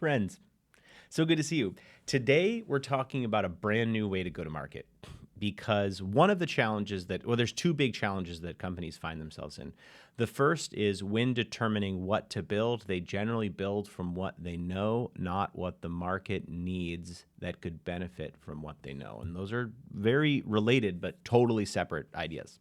Friends, so good to see you. Today, we're talking about a brand new way to go to market because one of the challenges there's two big challenges that companies find themselves in. The first is when determining what to build, they generally build from what they know, not what the market needs that could benefit from what they know. And those are very related, but totally separate ideas.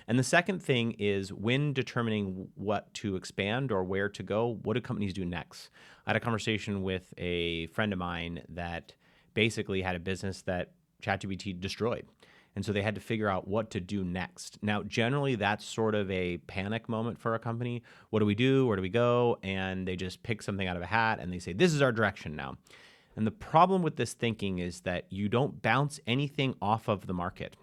And the second thing is when determining what to expand or where to go, what do companies do next? I had a conversation with a friend of mine that basically had a business that ChatGPT destroyed. And so they had to figure out what to do next. Now, generally, that's sort of a panic moment for a company. What do we do? Where do we go? And they just pick something out of a hat and they say, this is our direction now. And the problem with this thinking is that you don't bounce anything off of the market.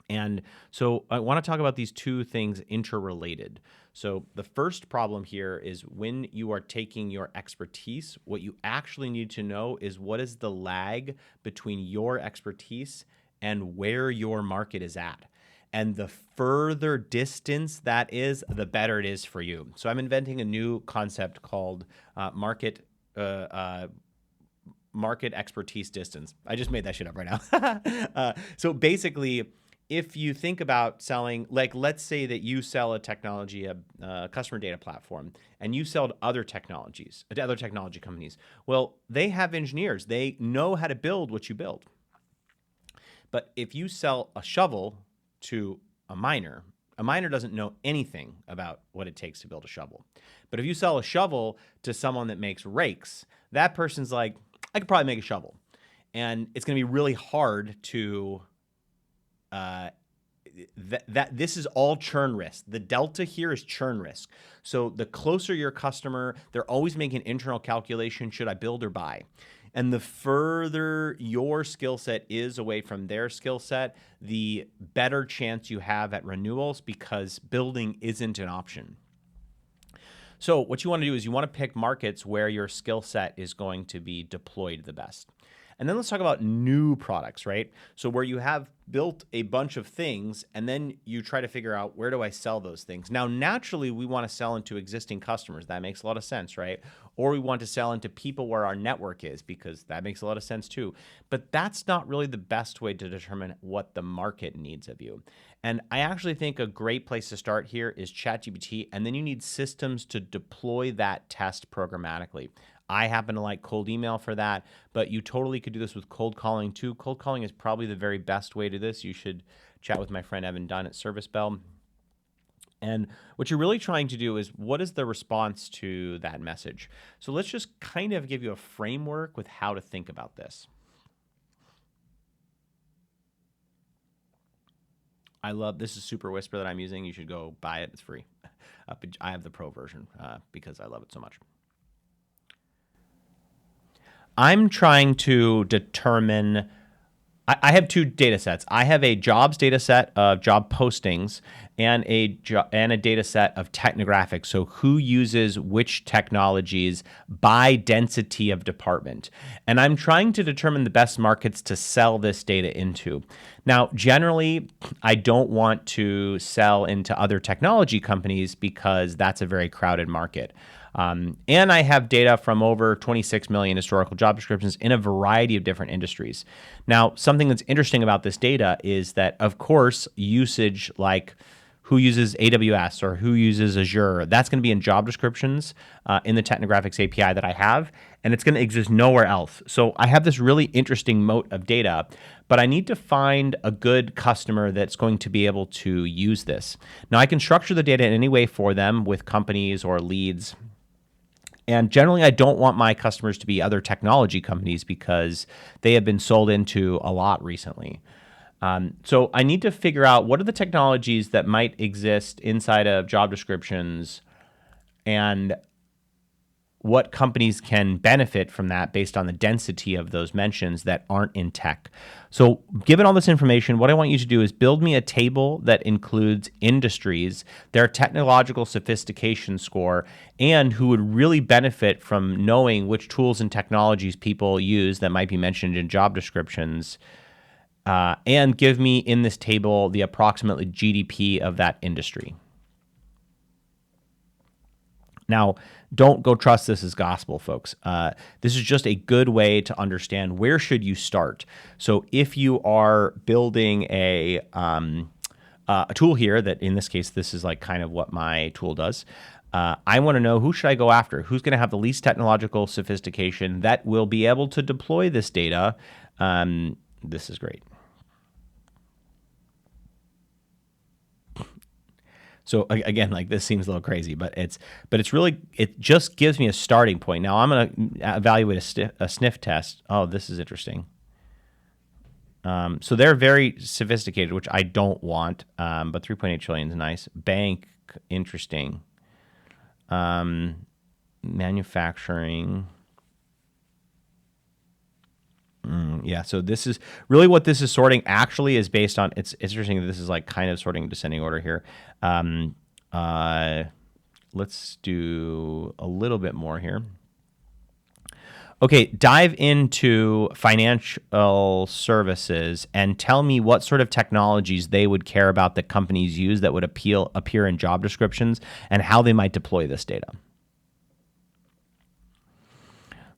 And so I want to talk about these two things interrelated. So the first problem here is when you are taking your expertise, what you actually need to know is what is the lag between your expertise and where your market is at. And the further distance that is, the better it is for you. So I'm inventing a new concept called market expertise distance. I just made that shit up right now. So basically, if you think about selling, like let's say that you sell a technology, a customer data platform, and you sell to other technology companies. Well, they have engineers. They know how to build what you build. But if you sell a shovel to a miner doesn't know anything about what it takes to build a shovel. But if you sell a shovel to someone that makes rakes, that person's like, I could probably make a shovel. And it's going to be really hard to this is all churn risk. The delta here is churn risk. So the closer your customer, they're always making an internal calculation, should I build or buy? And the further your skill set is away from their skill set, the better chance you have at renewals because building isn't an option. So what you want to do is you want to pick markets where your skill set is going to be deployed the best. And then let's talk about new products, right? So where you have built a bunch of things and then you try to figure out where do I sell those things? Now, naturally, we want to sell into existing customers. That makes a lot of sense, right? Or we want to sell into people where our network is because that makes a lot of sense too. But that's not really the best way to determine what the market needs of you. And I actually think a great place to start here is ChatGPT, and then you need systems to deploy that test programmatically. I happen to like cold email for that, but you totally could do this with cold calling too. Cold calling is probably the very best way to do this. You should chat with my friend Evan Dunn at Service Bell. And what you're really trying to do is what is the response to that message? So let's just kind of give you a framework with how to think about this. I love this is Super Whisper that I'm using. You should go buy it. It's free. I have the pro version because I love it so much. I'm trying to determine, I have two data sets. I have a jobs data set of job postings and a data set of technographics. So who uses which technologies by density of department. And I'm trying to determine the best markets to sell this data into. Now, generally, I don't want to sell into other technology companies because that's a very crowded market. And I have data from over 26 million historical job descriptions in a variety of different industries. Now, something that's interesting about this data is that, of course, usage like who uses AWS or who uses Azure, that's going to be in job descriptions in the Technographics API that I have, and it's going to exist nowhere else. So I have this really interesting moat of data, but I need to find a good customer that's going to be able to use this. Now, I can structure the data in any way for them with companies or leads. And generally, I don't want my customers to be other technology companies because they have been sold into a lot recently. So I need to figure out what are the technologies that might exist inside of job descriptions and what companies can benefit from that based on the density of those mentions that aren't in tech. So given all this information, what I want you to do is build me a table that includes industries, their technological sophistication score, and who would really benefit from knowing which tools and technologies people use that might be mentioned in job descriptions, and give me in this table the approximately GDP of that industry. Now, don't go trust this as gospel, folks. This is just a good way to understand where should you start. So if you are building a tool here that, in this case, this is like kind of what my tool does. I want to know, who should I go after? Who's going to have the least technological sophistication that will be able to deploy this data? This is great. So again, like, this seems a little crazy, but it's really, it just gives me a starting point. Now I'm going to evaluate a sniff test. Oh, this is interesting. So they're very sophisticated, which I don't want, but 3.8 trillion is nice. Bank, interesting. Manufacturing. Yeah, so this is really what this is sorting actually is based on. It's interesting that this is like kind of sorting in descending order here. Let's do a little bit more here. Okay, dive into financial services and tell me what sort of technologies they would care about that companies use that would appear in job descriptions and how they might deploy this data.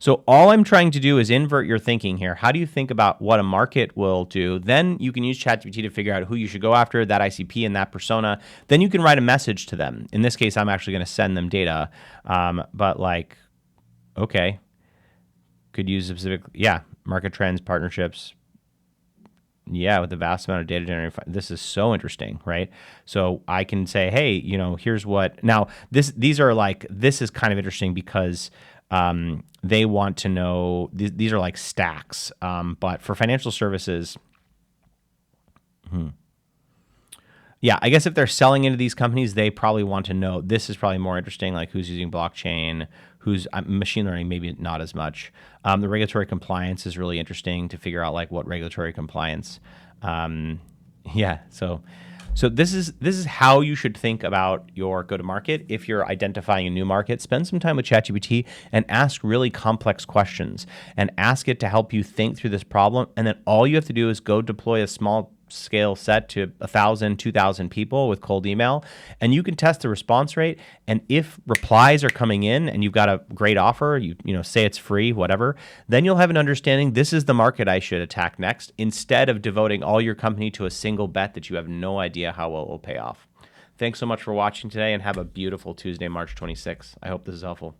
So all I'm trying to do is invert your thinking here. How do you think about what a market will do? Then you can use ChatGPT to figure out who you should go after, that ICP and that persona. Then you can write a message to them. In this case, I'm actually going to send them data. But like, okay, could use a specific, yeah, market trends, partnerships. Yeah, with the vast amount of data generated, this is so interesting, right? So I can say, hey, you know, here's what. Now, these are like, this is kind of interesting because they want to know, these are like stacks. But for financial services, yeah, I guess if they're selling into these companies, they probably want to know, this is probably more interesting, like who's using blockchain, who's machine learning, maybe not as much. The regulatory compliance is really interesting to figure out like what regulatory compliance. Yeah, so this is how you should think about your go-to-market. If you're identifying a new market, spend some time with ChatGPT and ask really complex questions and ask it to help you think through this problem. And then all you have to do is go deploy a small scale set to 1,000, 2,000 people with cold email, and you can test the response rate. And if replies are coming in and you've got a great offer, you know, say it's free, whatever, then you'll have an understanding, this is the market I should attack next, instead of devoting all your company to a single bet that you have no idea how well it will pay off. Thanks so much for watching today, and have a beautiful Tuesday, March 26th. I hope this is helpful.